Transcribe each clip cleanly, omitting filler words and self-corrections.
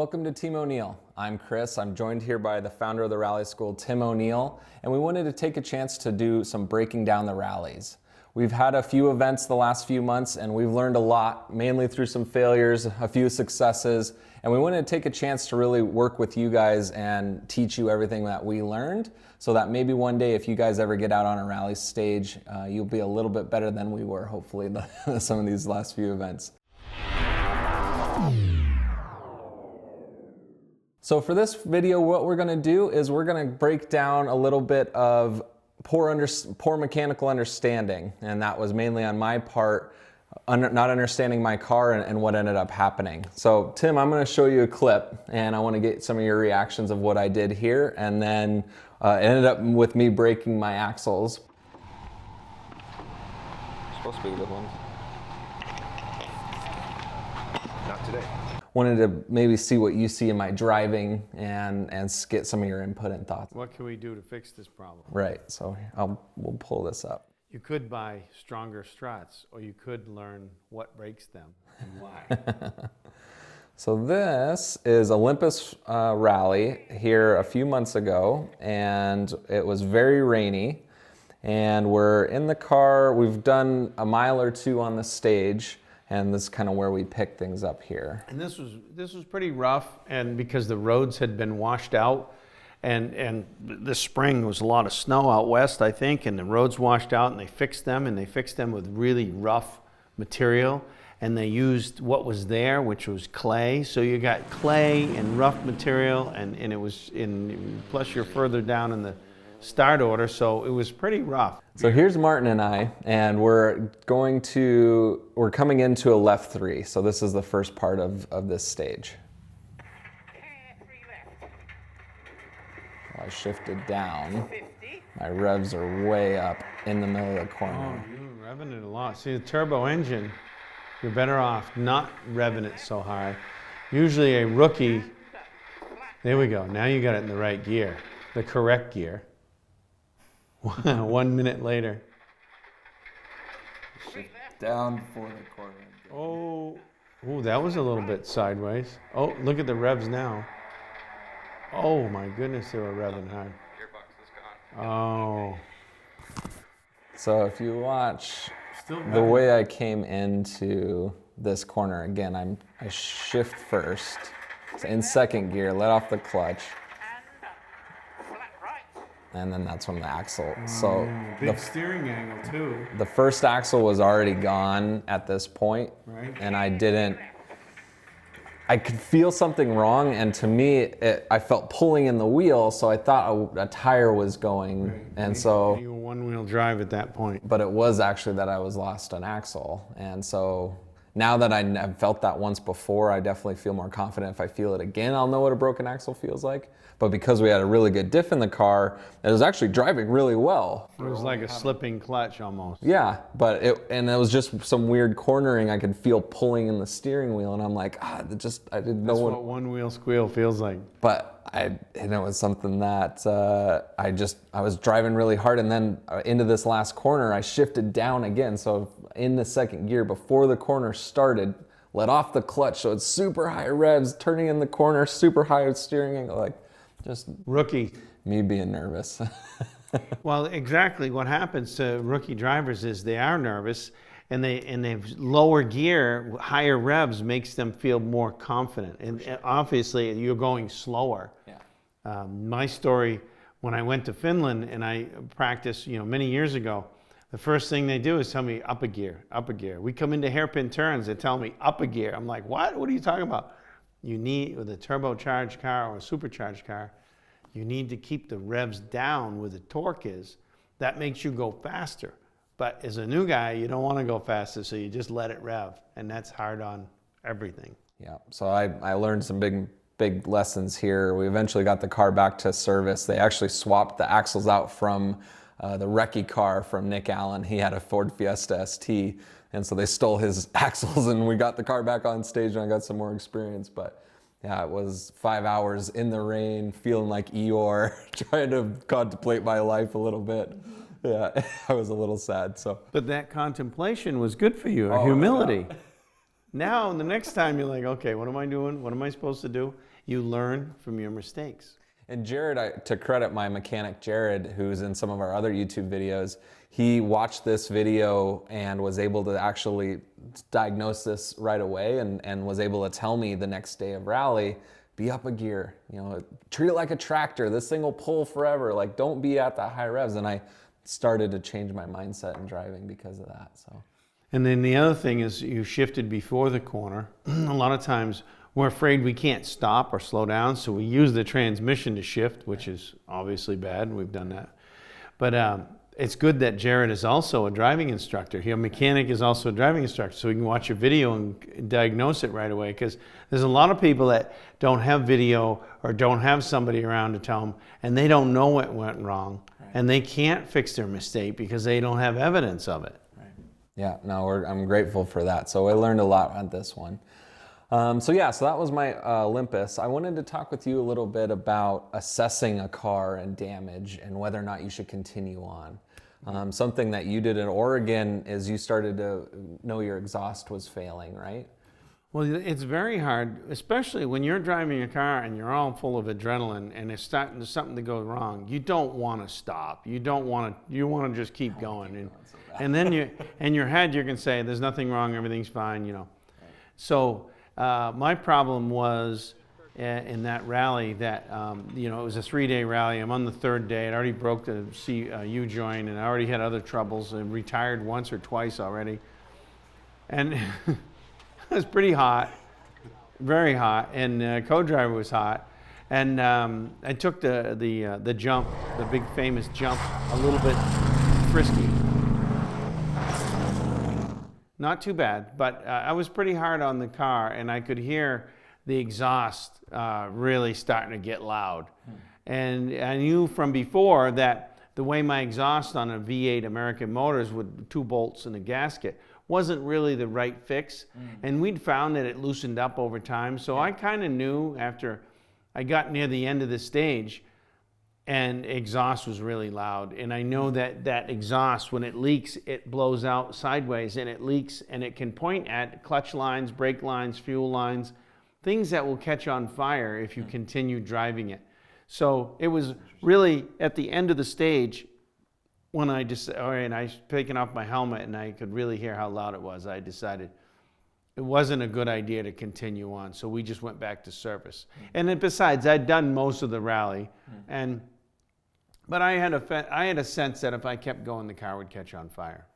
Welcome to Team O'Neill. I'm Chris. I'm joined here by the founder of the rally school, Tim O'Neill, and we wanted to take a chance to do some breaking down the rallies. We've had a few events the last few months and we've learned a lot, mainly through some failures, a few successes, and we wanted to take a chance to really work with you guys and teach you everything that we learned so that maybe one day if you guys ever get out on a rally stage, you'll be a little bit better than we were, hopefully, some of these last few events. So for this video, what we're gonna do is we're gonna break down a little bit of poor mechanical understanding, and that was mainly on my part, not understanding my car and what ended up happening. So Tim, I'm gonna show you a clip, and I wanna get some of your reactions of what I did here, and then it ended up with me breaking my axles. Supposed to be good ones. Not today. Wanted to maybe see what you see in my driving and get some of your input and thoughts. What can we do to fix this problem? Right, so we'll pull this up. You could buy stronger struts, or you could learn what breaks them and why. So this is Olympus Rally here a few months ago, and it was very rainy, and we're in the car. We've done a mile or two on the stage, and this is kind of where we pick things up here. And this was pretty rough, and because the roads had been washed out, and this spring was a lot of snow out west, I think, and the roads washed out, and they fixed them with really rough material, and they used what was there, which was clay. So you got clay and rough material, and it was plus you're further down in the start order, so it was pretty rough. So here's Martin and I, and we're coming into a left three. So this is the first part of this stage. I shifted down. My revs are way up in the middle of the corner. Oh, you're revving it a lot. See, the turbo engine, you're better off not revving it so hard. Usually a rookie, there we go. Now you got it in the right gear, the correct gear. 1 minute later. Shift down for the corner. Oh, that was a little bit sideways. Oh, look at the revs now. Oh my goodness, they were revving hard. Oh. So if you watch the way I came into this corner, again, I shift first. So in second gear, let off the clutch. And then that's when the axle, so big steering angle too. The first axle was already gone at this point, right? And I could feel something wrong, and to me, I felt pulling in the wheel, so I thought a tire was going, right. And so... You were one-wheel drive at that point. But it was actually that I was lost an axle, and so now that I've felt that once before, I definitely feel more confident. If I feel it again, I'll know what a broken axle feels like. But because we had a really good diff in the car, it was actually driving really well. It was like a slipping clutch almost. Yeah, but it was just some weird cornering. I could feel pulling in the steering wheel, and I'm like, I didn't know what one-wheel squeal feels like. But it was something that I was driving really hard, and then into this last corner, I shifted down again. So in the second gear, before the corner started, let off the clutch, so it's super high revs, turning in the corner, super high steering angle, like just rookie. Me being nervous. Well, exactly what happens to rookie drivers is they are nervous, and they lower gear, higher revs makes them feel more confident. And obviously, you're going slower. Yeah. My story, when I went to Finland and I practiced, many years ago, the first thing they do is tell me up a gear, up a gear. We come into hairpin turns, they tell me up a gear. I'm like, what? What are you talking about? You need, with a turbocharged car or a supercharged car, you need to keep the revs down where the torque is. That makes you go faster. But as a new guy, you don't want to go faster, so you just let it rev. And that's hard on everything. Yeah, so I learned some big lessons here. We eventually got the car back to service. They actually swapped the axles out from the recce car from Nick Allen. He had a Ford Fiesta ST, and so they stole his axles, and we got the car back on stage, and I got some more experience. But yeah, it was 5 hours in the rain, feeling like Eeyore, trying to contemplate my life a little bit. Yeah, I was a little sad. So, but that contemplation was good for you, humility. Yeah. Now, the next time you're like, okay, what am I doing? What am I supposed to do? You learn from your mistakes. And Jared, to credit my mechanic Jared, who's in some of our other YouTube videos, he watched this video and was able to actually diagnose this right away and was able to tell me the next day of rally, be up a gear, treat it like a tractor. This thing will pull forever. Like, don't be at that high revs. And I started to change my mindset in driving because of that. So. And then the other thing is you shifted before the corner. A lot of times we're afraid we can't stop or slow down, so we use the transmission to shift, which is obviously bad, and we've done that. But it's good that Jared is also a driving instructor. Your mechanic is also a driving instructor, so we can watch a video and diagnose it right away, because there's a lot of people that don't have video or don't have somebody around to tell them, and they don't know what went wrong, and they can't fix their mistake because they don't have evidence of it. Yeah, no, I'm grateful for that. So I learned a lot on this one. So that was my Olympus. I wanted to talk with you a little bit about assessing a car and damage and whether or not you should continue on. Something that you did in Oregon is you started to know your exhaust was failing, right? Well, it's very hard, especially when you're driving a car and you're all full of adrenaline and it's starting to something to go wrong. You don't want to stop. You want to just keep going. And then in your head you can say, there's nothing wrong, everything's fine, So my problem was in that rally that, it was a 3-day rally. I'm on the 3rd day. I already broke the U-joint and I already had other troubles and retired once or twice already. And it was pretty hot, very hot, and co-driver was hot. And I took the jump, the big famous jump, a little bit frisky. Not too bad, but I was pretty hard on the car, and I could hear the exhaust really starting to get loud. And I knew from before that the way my exhaust on a V8 American Motors with 2 bolts and a gasket wasn't really the right fix. And we'd found that it loosened up over time. So I kind of knew after I got near the end of the stage and exhaust was really loud. And I know that exhaust, when it leaks, it blows out sideways and it leaks, and it can point at clutch lines, brake lines, fuel lines, things that will catch on fire if you continue driving it. So it was really at the end of the stage when I was taking off my helmet and I could really hear how loud it was. I decided it wasn't a good idea to continue on, so we just went back to service. And then besides, I'd done most of the rally, but I had a sense that if I kept going, the car would catch on fire.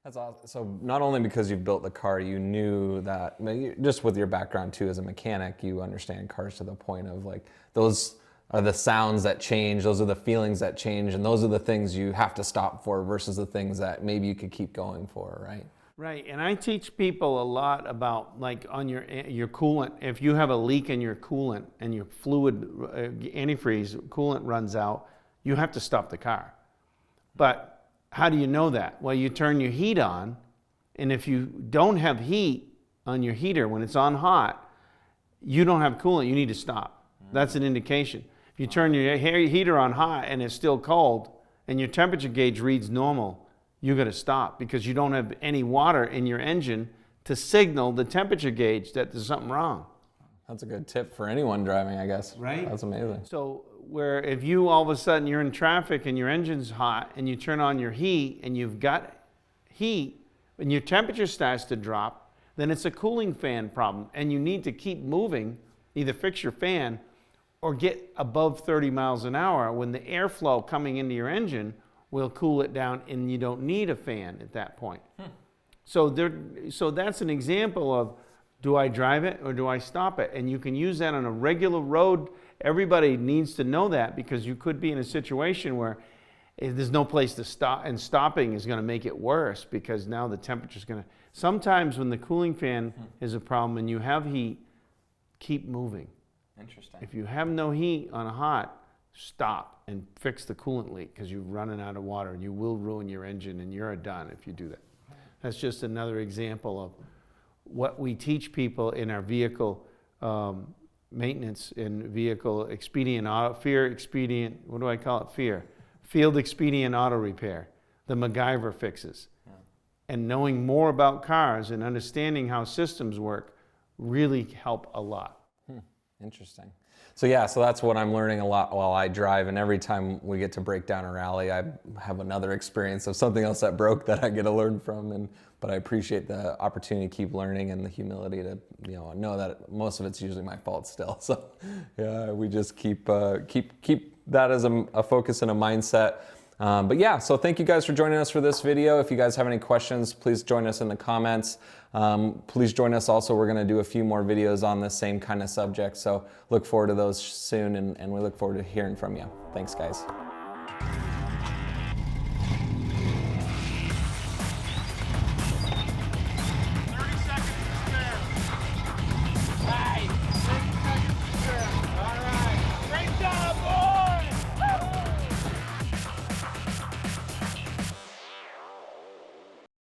That's awesome. So not only because you've built the car, you knew that, just with your background too as a mechanic, you understand cars to the point of like, those are the sounds that change, those are the feelings that change, and those are the things you have to stop for versus the things that maybe you could keep going for, right? Right, and I teach people a lot about, like, on your coolant. If you have a leak in your coolant and your fluid antifreeze coolant runs out, you have to stop the car. But how do you know that? Well, you turn your heat on, and if you don't have heat on your heater when it's on hot, you don't have coolant, you need to stop. That's an indication. If you turn your heater on hot and it's still cold and your temperature gauge reads normal, you got to stop because you don't have any water in your engine to signal the temperature gauge that there's something wrong. That's a good tip for anyone driving, I guess. Right? That's amazing. So where if you all of a sudden you're in traffic and your engine's hot and you turn on your heat and you've got heat and your temperature starts to drop, then it's a cooling fan problem and you need to keep moving, either fix your fan or get above 30 miles an hour when the airflow coming into your engine will cool it down and you don't need a fan at that point. So that's an example of, do I drive it or do I stop it? And you can use that on a regular road. Everybody needs to know that because you could be in a situation where there's no place to stop, and stopping is going to make it worse because now the temperature's going to... Sometimes when the cooling fan is a problem and you have heat, keep moving. Interesting. If you have no heat on a hot, stop and fix the coolant leak because you're running out of water and you will ruin your engine and you're done if you do that. That's just another example of what we teach people in our vehicle maintenance and vehicle expedient auto, what do I call it? Field expedient auto repair, the MacGyver fixes. Yeah. And knowing more about cars and understanding how systems work really help a lot. Interesting. So yeah, so that's what I'm learning a lot while I drive, and every time we get to break down a rally, I have another experience of something else that broke that I get to learn from. But I appreciate the opportunity to keep learning and the humility to know that most of it's usually my fault still. So yeah, we just keep that as a focus and a mindset. But yeah, so thank you guys for joining us for this video. If you guys have any questions, please join us in the comments. Please join us also. We're going to do a few more videos on the same kind of subject. So look forward to those soon, and we look forward to hearing from you. Thanks, guys.